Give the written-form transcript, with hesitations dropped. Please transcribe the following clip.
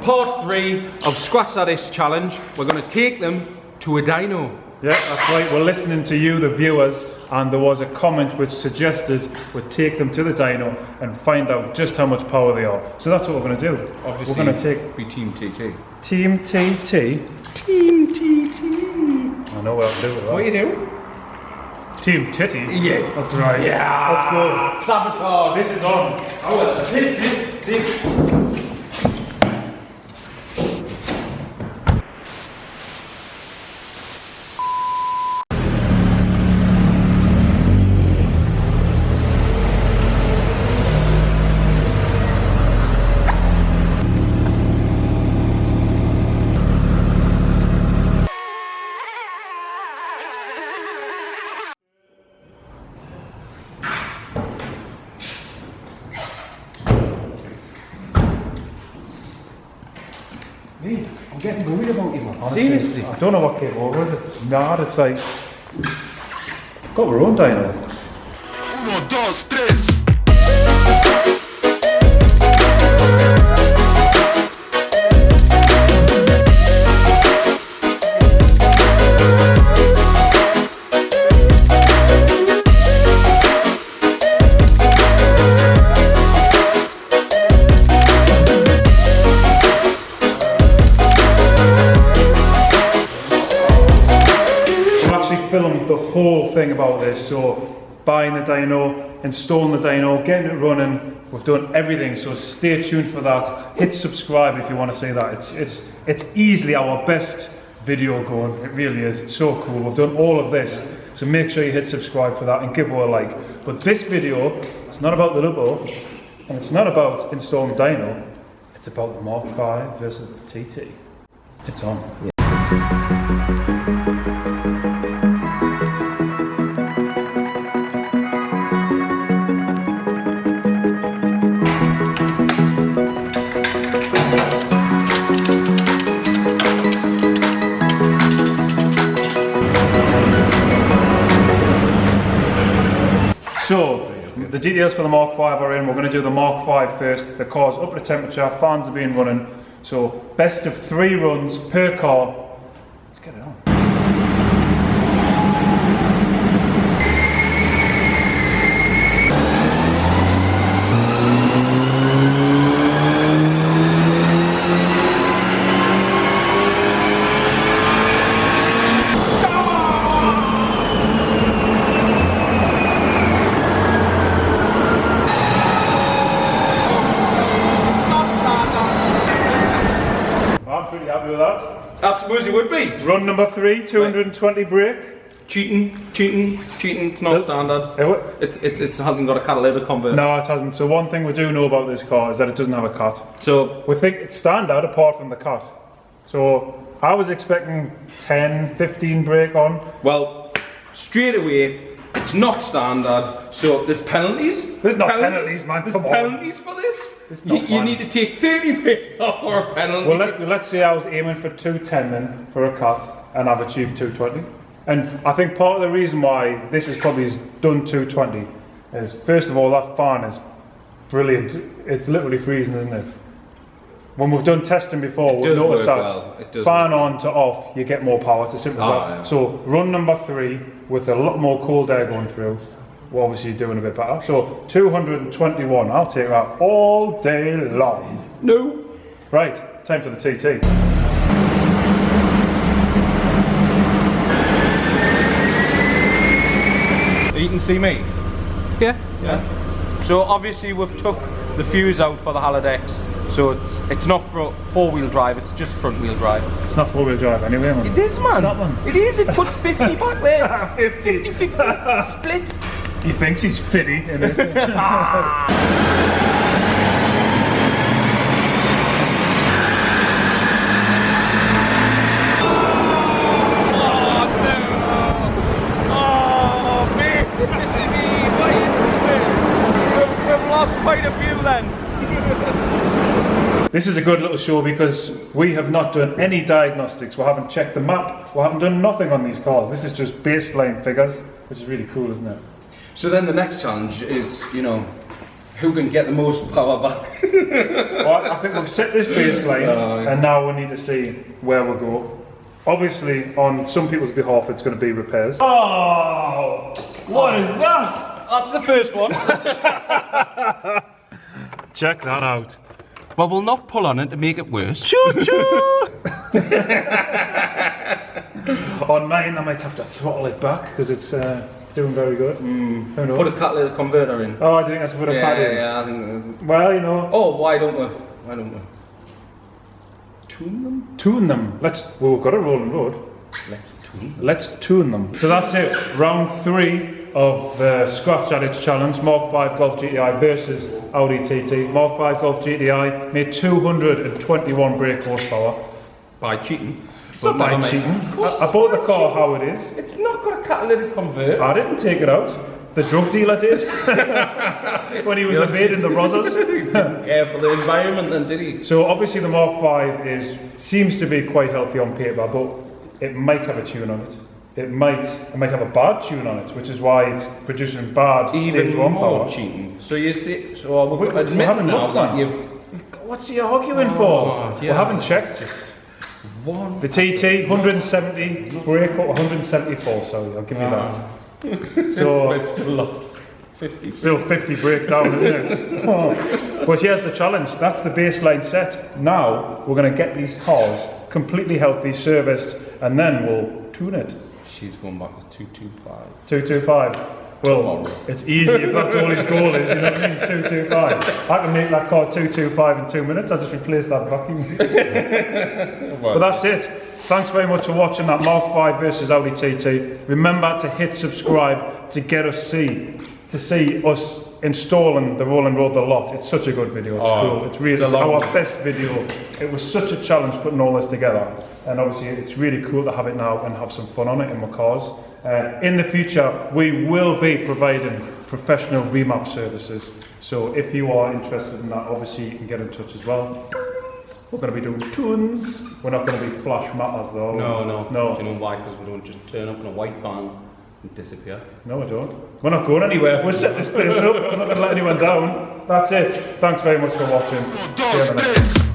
part 3 of Scratch That Itch challenge. We're going to take them to a dyno. Yeah, that's right. We're listening to you, the viewers, and there was a comment which suggested we'd take them to the dyno and find out just how much power they are. So that's what we're going to do. Obviously, we're going to be Team TT. Team TT? Team TT. I know what I'll do with that. What are you doing? Team Titty? Yeah. That's right. Yeah. Let's go. Sabotage. This is on. Oh, this. Hey, I'm getting worried about you, man. Honestly, Seriously? I don't know what came over. It's mad. It's like we've got our own dyno. 1, 2, 3. Filmed the whole thing about this, so buying the dyno, installing the dyno, getting it running, we've done everything, so stay tuned for that. Hit subscribe if you want to see that. It's easily our best video going, it really is. It's so cool. We've done all of this, so make sure you hit subscribe for that and give her a like. But this video, it's not about the Lupo and it's not about installing dyno, it's about the Mark 5 versus the TT. It's on. So, the details for the Mark 5 are in. We're going to do the Mark 5 first. The car's up to temperature, fans are being running. So, best of 3 runs per car. Let's get it on. Pretty happy with that. I suppose you would be. Run number 3, 220 brake. Cheating. It's not standard. It hasn't got a catalytic converter. No, it hasn't. So one thing we do know about this car is that it doesn't have a cut. So we think it's standard apart from the cut. So I was expecting 10, 15 brake on. Well, straight away, it's not standard. So there's penalties. There's not penalties, man. There's penalties for this. You need to take 30 brake off for a penalty. Well, let's say I was aiming for 210 then for a cut, and I've achieved 220. And I think part of the reason why this is probably done 220 is, first of all, that fan is brilliant. It's literally freezing, isn't it? When we've done testing before, we've noticed that fan on to off, you get more power. It's as simple as that. Yeah. So run number 3 with a lot more cold air going through, we're obviously doing a bit better. So 221, I'll take that all day long. No. Right, time for the TT. You can see me? Yeah. So obviously we've took the fuse out for the halodex. So it's not four-wheel drive, it's just front-wheel drive. It's not four-wheel drive anyway, man. It is, man. It's not, man. It is, it puts 50 back there. 50-50 split. He thinks he's 50 in it. Quite a few then. This is a good little show because we have not done any diagnostics, we haven't checked the map, we haven't done nothing on these cars. This is just baseline figures, which is really cool, isn't it? So then the next challenge is, you know, Who can get the most power back? Well, I think we've set this baseline, and now we need to see where we'll go. Obviously, on some people's behalf, it's going to be repairs. Oh, what is that? That's the first one. Check that out. Well, we'll not pull on it to make it worse. Choo-choo! On mine, I might have to throttle it back because it's doing very good. Who knows? Put a catalytic converter in. Oh, I think that's what a pad in. Yeah, I think. Well, you know. Oh, why don't we? Tune them? Tune them. Well, we've got a rolling road. Let's tune them. So that's it. Round 3 of the Scratch Addicts Challenge. Mark 5 Golf GTI versus Audi TT. Mark 5 Golf GTI made 221 brake horsepower. By cheating. It's not by cheating. I bought the car how it is. It's not got a catalytic converter. I didn't take it out. The drug dealer did. When he was evading the Rozzers. Didn't care for the environment then, did he? So obviously the Mark 5 seems to be quite healthy on paper, but it might have a tune on it. It might have a bad tune on it, which is why it's producing bad stage 1 power. Cheating. So you see, so we haven't looked at you. What's he arguing for? Yeah, we haven't checked. The TT 170 brake or 174. Sorry, I'll give you that. So it's still lost 50. Still 50 breakdown, isn't it? But here's the challenge. That's the baseline set. Now we're going to get these cars completely healthy, serviced, and then we'll tune it. She's going back to 225. 225. Well, it's easy if that's all his goal is, you know what I mean? 225. I can make that car 225 in 2 minutes. I just replace that vacuum. But that's it. Thanks very much for watching that Mark 5 versus Audi TT. Remember to hit subscribe to get us to see us installing the Rolling Road the lot. It's such a good video. It's cool. It's really our best video. It was such a challenge putting all this together, and obviously it's really cool to have it now and have some fun on it in my cars. In the future, we will be providing professional remap services. So if you are interested in that, obviously you can get in touch as well. We're going to be doing tunes. We're not going to be flash matters though. No. Do you know why? Because we don't just turn up in a white van and disappear. No, we don't. We're not going anywhere. We'll set this place up. We're not going to let anyone down. That's it. Thanks very much for watching. See you in the next one.